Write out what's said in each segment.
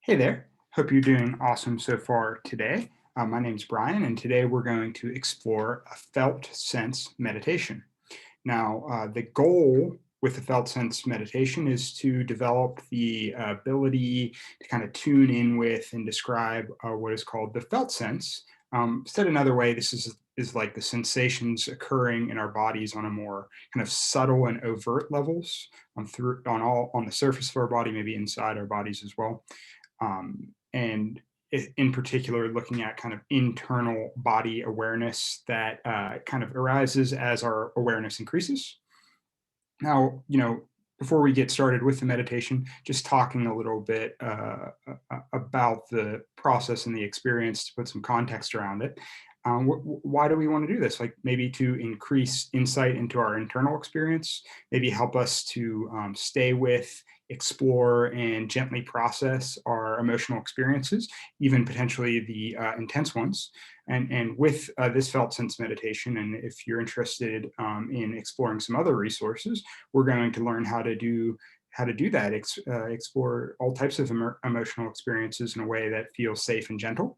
Hey there. Hope you're doing awesome so far today. My name is Brian, and today we're going to explore a felt sense meditation. Now, the goal with the felt sense meditation is to develop the ability to kind of tune in with and describe what is called the felt sense. Said another way, this is like the sensations occurring in our bodies on a more kind of subtle and overt levels through on the surface of our body, maybe inside our bodies as well. And in particular, looking at kind of internal body awareness that kind of arises as our awareness increases. Now, before we get started with the meditation, just talking a little bit about the process and the experience to put some context around it. Why do we want to do this? Like maybe to increase insight into our internal experience, maybe help us to stay with, explore, and gently process our emotional experiences, even potentially the intense ones. And with this felt sense meditation, and if you're interested in exploring some other resources, we're going to learn how to do that, explore all types of emotional experiences in a way that feels safe and gentle.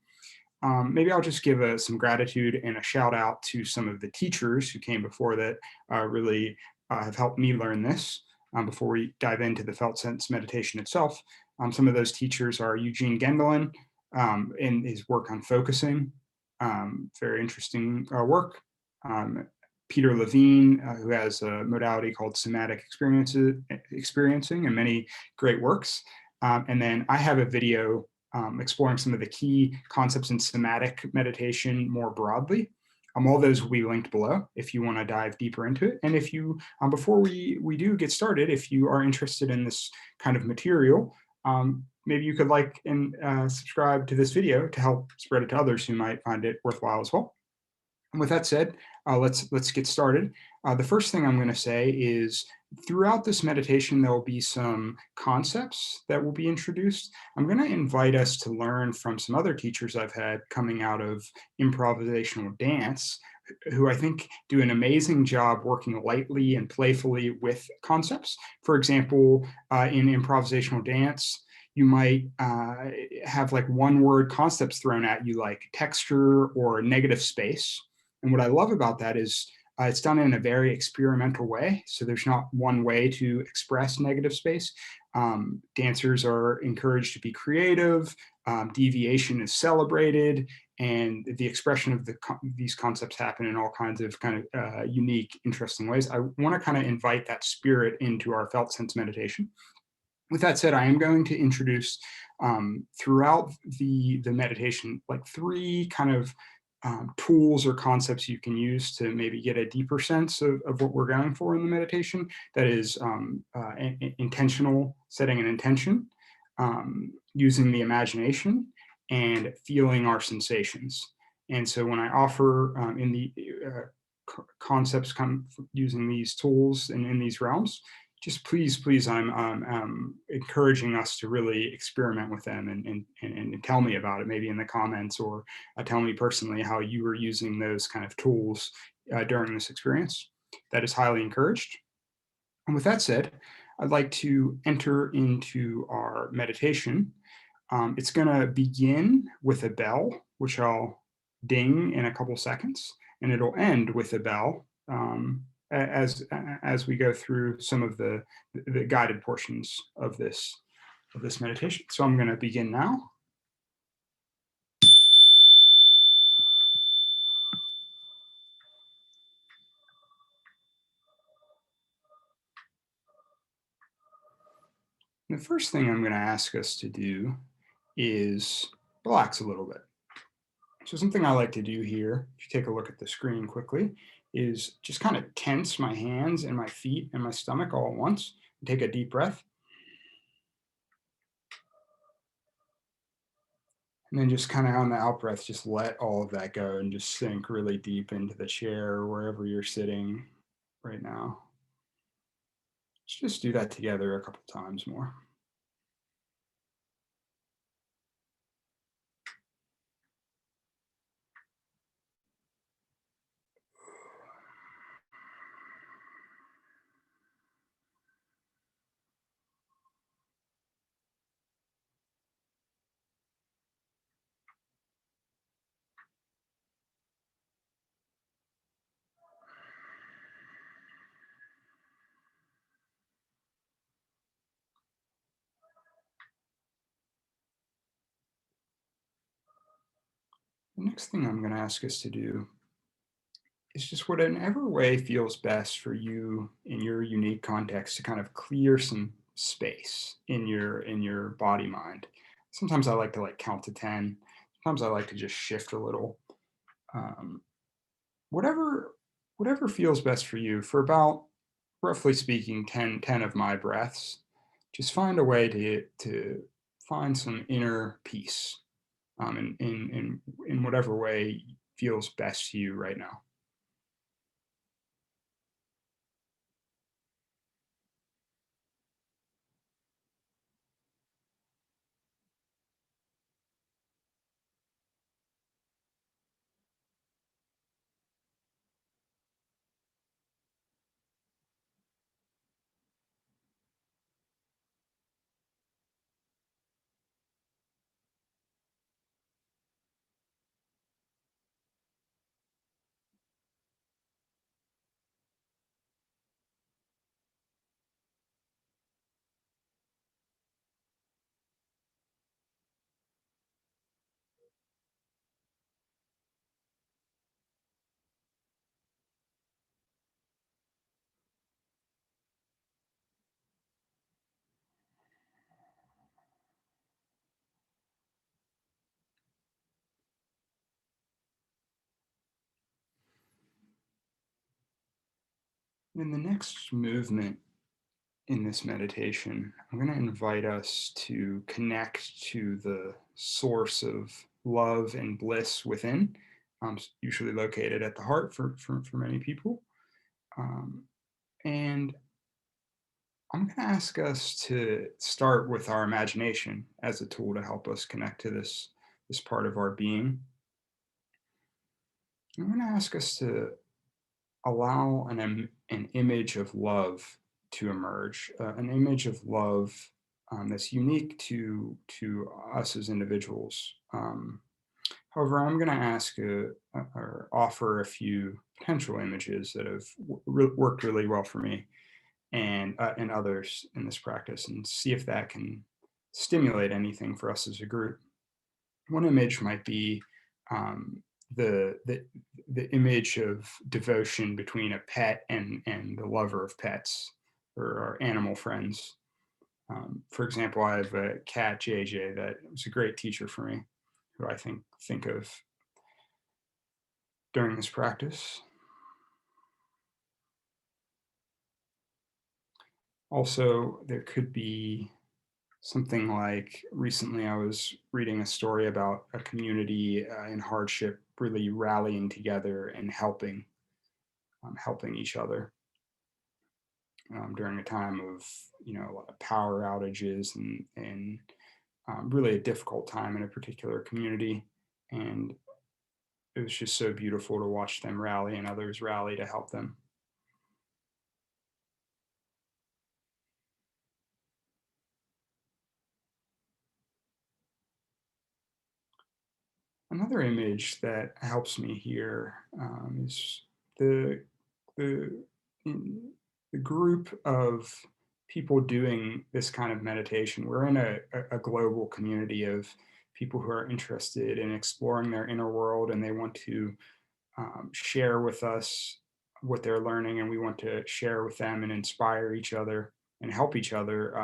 Maybe I'll just give some gratitude and a shout out to some of the teachers who came before that really have helped me learn this. Before we dive into the felt sense meditation itself, some of those teachers are Eugene Gendlin in his work on focusing, very interesting work. Um, Peter Levine, who has a modality called somatic experiencing, and many great works. And then I have a video exploring some of the key concepts in somatic meditation more broadly. All those will be linked below if you want to dive deeper into it. And if you, before we do get started, if you are interested in this kind of material, maybe you could like and subscribe to this video to help spread it to others who might find it worthwhile as well. And with that said, let's get started. The first thing I'm going to say is throughout this meditation, there will be some concepts that will be introduced. I'm going to invite us to learn from some other teachers I've had coming out of improvisational dance, who I think do an amazing job working lightly and playfully with concepts. For example, in improvisational dance, you might have like one word concepts thrown at you, like texture or negative space. And what I love about that is it's done in a very experimental way. So there's not one way to express negative space. Dancers are encouraged to be creative. Deviation is celebrated, and the expression of these concepts happen in all kinds of kind of unique, interesting ways. I want to kind of invite that spirit into our felt sense meditation. With that said, I am going to introduce throughout the meditation like three kind of tools or concepts you can use to maybe get a deeper sense of what we're going for in the meditation. That is intentional, setting an intention, using the imagination, and feeling our sensations. And so when I offer in the concepts come using these tools and in these realms, just please, I'm encouraging us to really experiment with them and tell me about it, maybe in the comments, or tell me personally how you were using those kind of tools during this experience. That is highly encouraged. And with that said, I'd like to enter into our meditation. It's going to begin with a bell, which I'll ding in a couple seconds, and it'll end with a bell as we go through some of the guided portions of this meditation. So I'm going to begin now. The first thing I'm going to ask us to do is relax a little bit. So something I like to do here, if you take a look at the screen quickly, is just kind of tense my hands and my feet and my stomach all at once and take a deep breath. And then just kind of on the out breath, just let all of that go and just sink really deep into the chair or wherever you're sitting right now. Let's just do that together a couple times more. The next thing I'm going to ask us to do is just whatever way feels best for you in your unique context to kind of clear some space in your body mind. Sometimes I like to like count to 10. Sometimes I like to just shift a little. Um, whatever whatever feels best for you for about roughly speaking 10 of my breaths. Just find a way to find some inner peace in whatever way feels best to you right now. In the next movement in this meditation, I'm going to invite us to connect to the source of love and bliss within, usually located at the heart for many people. Um, and I'm going to ask us to start with our imagination as a tool to help us connect to this part of our being. I'm going to ask us to allow an image of love to emerge, an image of love that's unique to us as individuals. However, I'm going to ask or offer a few potential images that have worked really well for me and others in this practice, and see if that can stimulate anything for us as a group. One image might be um, the, the the image of devotion between a pet and the lover of pets or our animal friends. For example, I have a cat, JJ, that was a great teacher for me, who I think of during this practice. Also, there could be something like recently I was reading a story about a community in hardship really rallying together and helping each other during a time of a lot of power outages and really a difficult time in a particular community. And it was just so beautiful to watch them rally and others rally to help them. Another image that helps me here is the the in the group of people doing this kind of meditation. We're in a global community of people who are interested in exploring their inner world, and they want to share with us what they're learning, and we want to share with them and inspire each other and help each other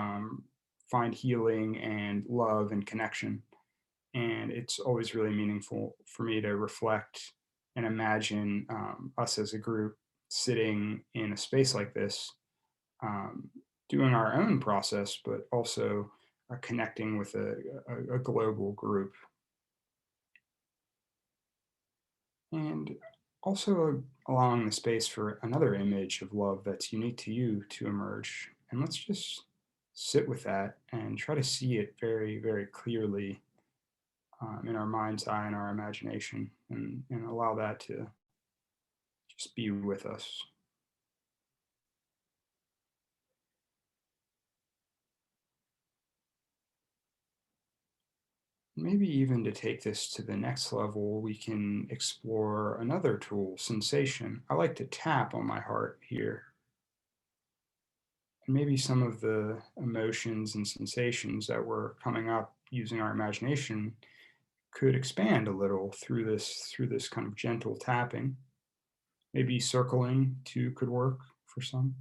find healing and love and connection. And it's always really meaningful for me to reflect and imagine us as a group sitting in a space like this, um, doing our own process, but also connecting with a global group. And also allowing the space for another image of love that's unique to you to emerge. And let's just sit with that and try to see it very, very clearly in our mind's eye and our imagination, and allow that to just be with us. Maybe even to take this to the next level, we can explore another tool, sensation. I like to tap on my heart here. And maybe some of the emotions and sensations that were coming up using our imagination could expand a little through this kind of gentle tapping. Maybe circling too could work for some.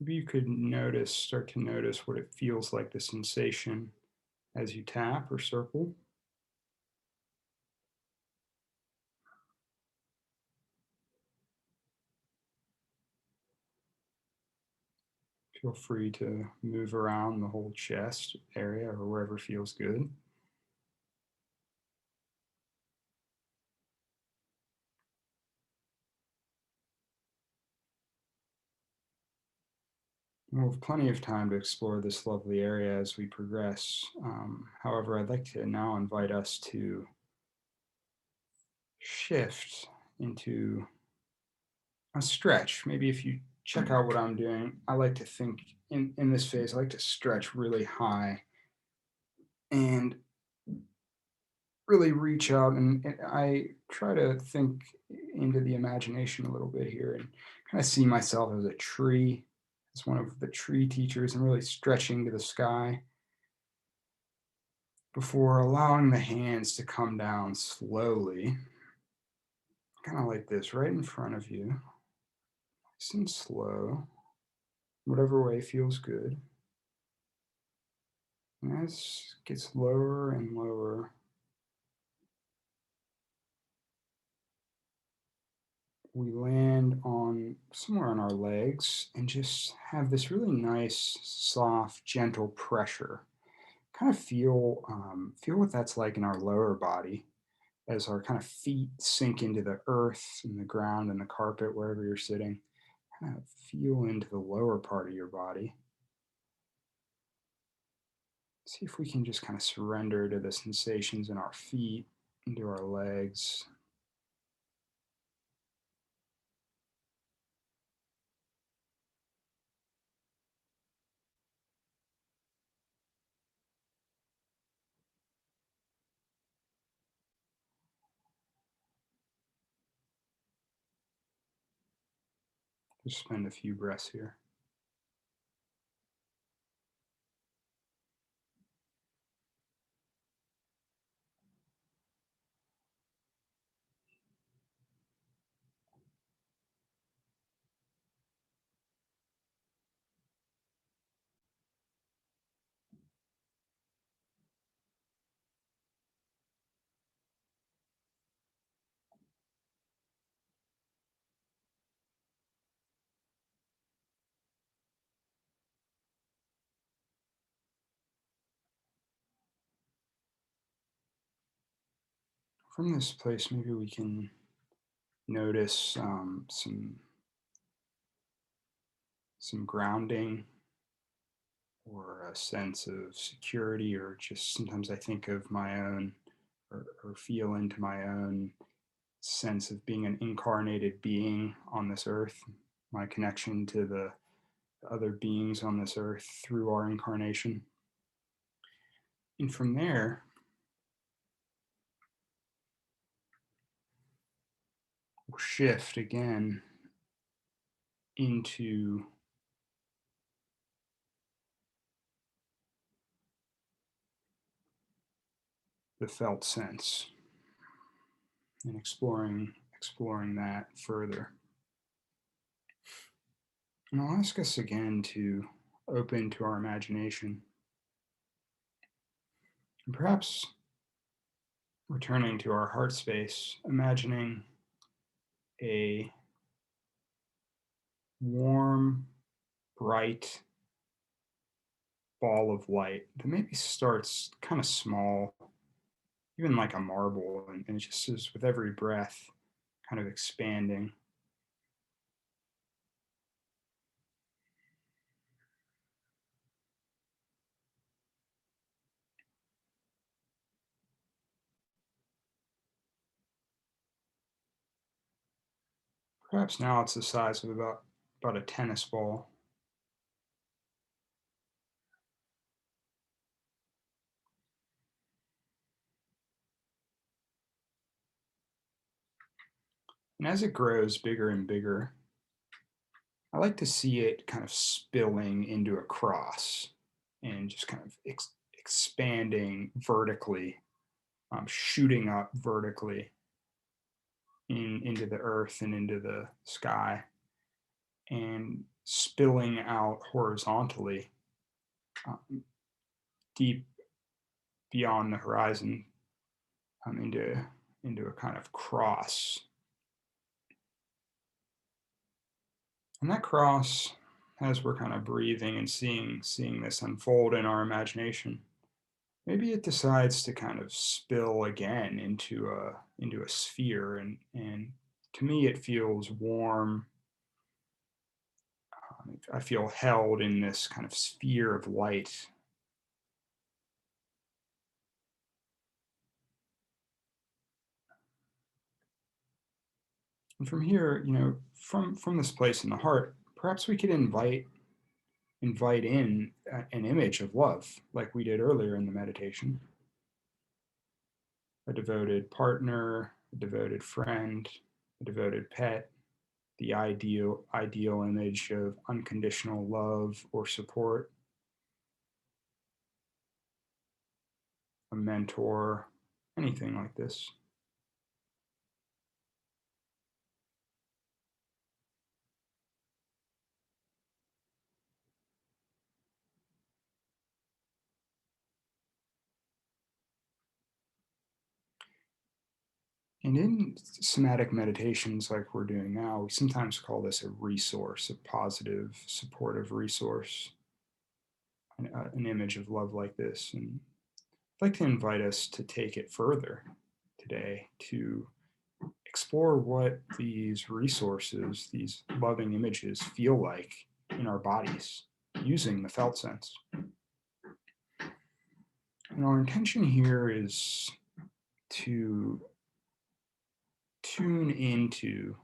Maybe you could start to notice what it feels like, the sensation as you tap or circle. Feel free to move around the whole chest area or wherever feels good. We'll have plenty of time to explore this lovely area as we progress. However, I'd like to now invite us to shift into a stretch. Maybe if you check out what I'm doing, I like to think in this phase, I like to stretch really high and really reach out. And I try to think into the imagination a little bit here and kind of see myself as a tree, as one of the tree teachers, and really stretching to the sky before allowing the hands to come down slowly, kind of like this, right in front of you, nice and slow, whatever way feels good. And as it gets lower and lower, we land on somewhere on our legs and just have this really nice, soft, gentle pressure. Kind of feel what that's like in our lower body as our kind of feet sink into the earth and the ground and the carpet wherever you're sitting. Kind of feel into the lower part of your body. See if we can just kind of surrender to the sensations in our feet, into our legs. Just spend a few breaths here. From this place, maybe we can notice some grounding or a sense of security, or just sometimes I think of my own or feel into my own sense of being an incarnated being on this earth, my connection to the other beings on this earth through our incarnation. And from there, we'll shift again into the felt sense and exploring that further. And I'll ask us again to open to our imagination and perhaps returning to our heart space, imagining a warm, bright ball of light that maybe starts kind of small, even like a marble, and it just is with every breath kind of expanding. Perhaps now it's the size of about a tennis ball. And as it grows bigger and bigger, I like to see it kind of spilling into a cross and just kind of expanding vertically, shooting up vertically into the earth and into the sky, and spilling out horizontally, deep beyond the horizon, into a kind of cross. And that cross, as we're kind of breathing and seeing this unfold in our imagination, maybe it decides to kind of spill again into a sphere, and to me it feels warm. I feel held in this kind of sphere of light. And from here, from this place in the heart, perhaps we could invite in an image of love, like we did earlier in the meditation. A devoted partner, a devoted friend, a devoted pet, the ideal image of unconditional love or support, a mentor, anything like this. And in somatic meditations like we're doing now, we sometimes call this a resource, a positive, supportive resource, an image of love like this. And I'd like to invite us to take it further today, to explore what these resources, these loving images, feel like in our bodies using the felt sense. And our intention here is to tune into,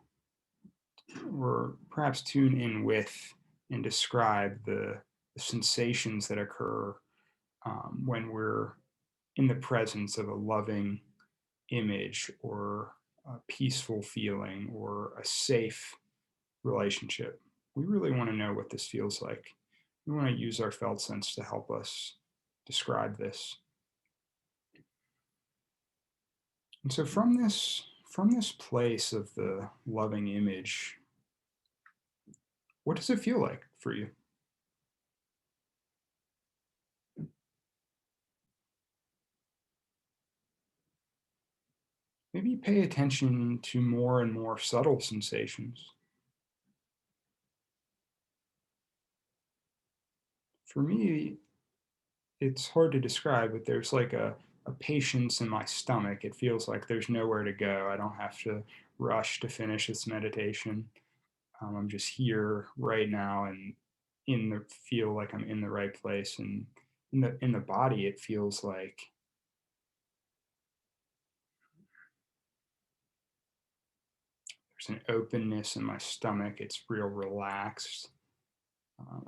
or perhaps tune in with, and describe the sensations that occur when we're in the presence of a loving image, or a peaceful feeling, or a safe relationship. We really want to know what this feels like. We want to use our felt sense to help us describe this. And so from this place of the loving image, what does it feel like for you? Maybe pay attention to more and more subtle sensations. For me, it's hard to describe, but there's like a patience in my stomach. It feels like there's nowhere to go. I don't have to rush to finish this meditation. I'm just here right now, and feel like I'm in the right place. And in the body, it feels like there's an openness in my stomach. It's real relaxed.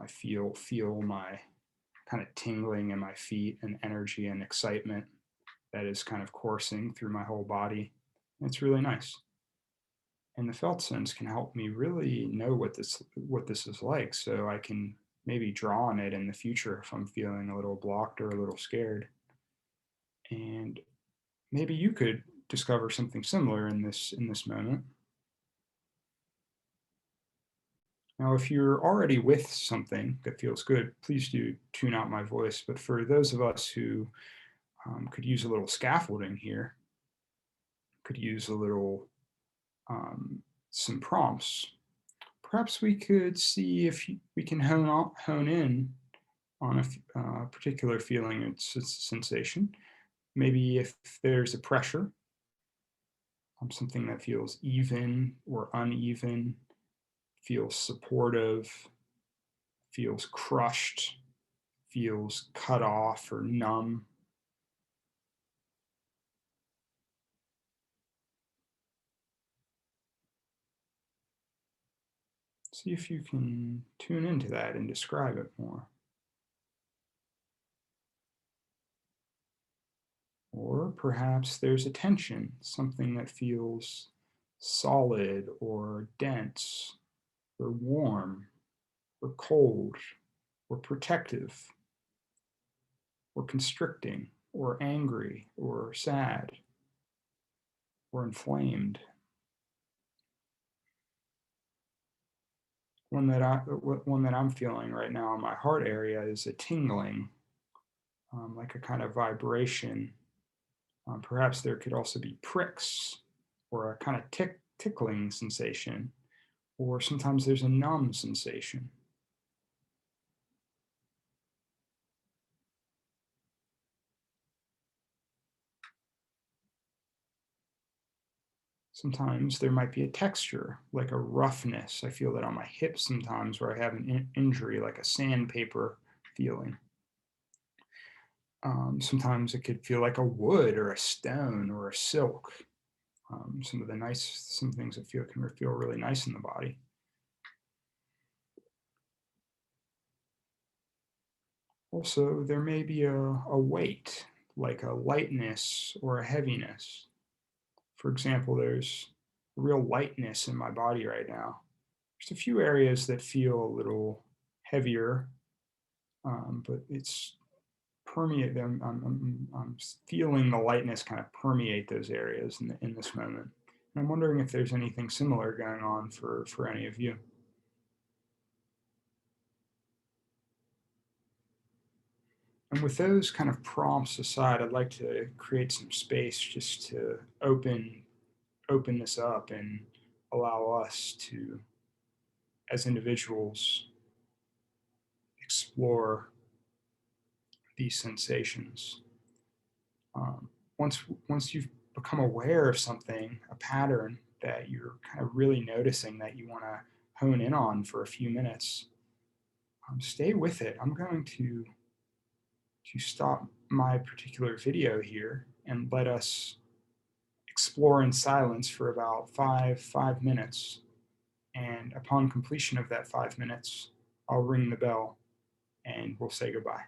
I feel my kind of tingling in my feet, and energy and excitement that is kind of coursing through my whole body. It's really nice. And the felt sense can help me really know what this is like, so I can maybe draw on it in the future if I'm feeling a little blocked or a little scared. And maybe you could discover something similar in this moment. Now, if you're already with something that feels good, please do tune out my voice. But for those of us who could use a little scaffolding here, could use a little some prompts, perhaps we could see if we can hone in on a particular feeling and sensation. Maybe if there's a pressure, something that feels even or uneven, feels supportive, feels crushed, feels cut off or numb. See if you can tune into that and describe it more. Or perhaps there's a tension, something that feels solid or dense or warm or cold or protective or constricting or angry or sad or inflamed. One that I'm feeling right now in my heart area is a tingling, like a kind of vibration. Perhaps there could also be pricks or a kind of tickling sensation, or sometimes there's a numb sensation. Sometimes there might be a texture, like a roughness. I feel that on my hips sometimes where I have an injury, like a sandpaper feeling. Sometimes it could feel like a wood or a stone or a silk. Some things that can feel really nice in the body. Also, there may be a weight, like a lightness or a heaviness. For example, there's a real lightness in my body right now. There's a few areas that feel a little heavier, but it's permeate them. I'm feeling the lightness kind of permeate those areas in this moment. And I'm wondering if there's anything similar going on for any of you. And with those kind of prompts aside, I'd like to create some space just to open this up and allow us to, as individuals, explore these sensations. Um, once you've become aware of something, a pattern that you're kind of really noticing that you want to hone in on for a few minutes, stay with it. I'm going to stop my particular video here and let us explore in silence for about five minutes. And upon completion of that 5 minutes, I'll ring the bell and we'll say goodbye.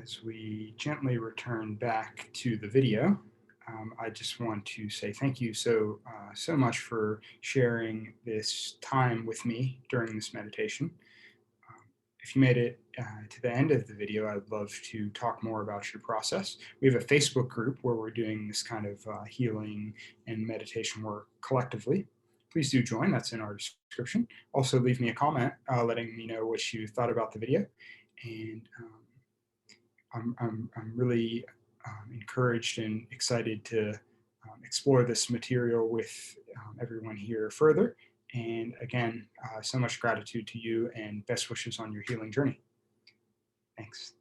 As we gently return back to the video, I just want to say thank you so much for sharing this time with me during this meditation. Um, if you made it to the end of the video, I'd love to talk more about your process. We have a Facebook group where we're doing this kind of healing and meditation work collectively. Please do join. That's in our description. Also, leave me a comment letting me know what you thought about the video. And I'm really encouraged and excited to explore this material with everyone here further. And again, so much gratitude to you and best wishes on your healing journey. Thanks.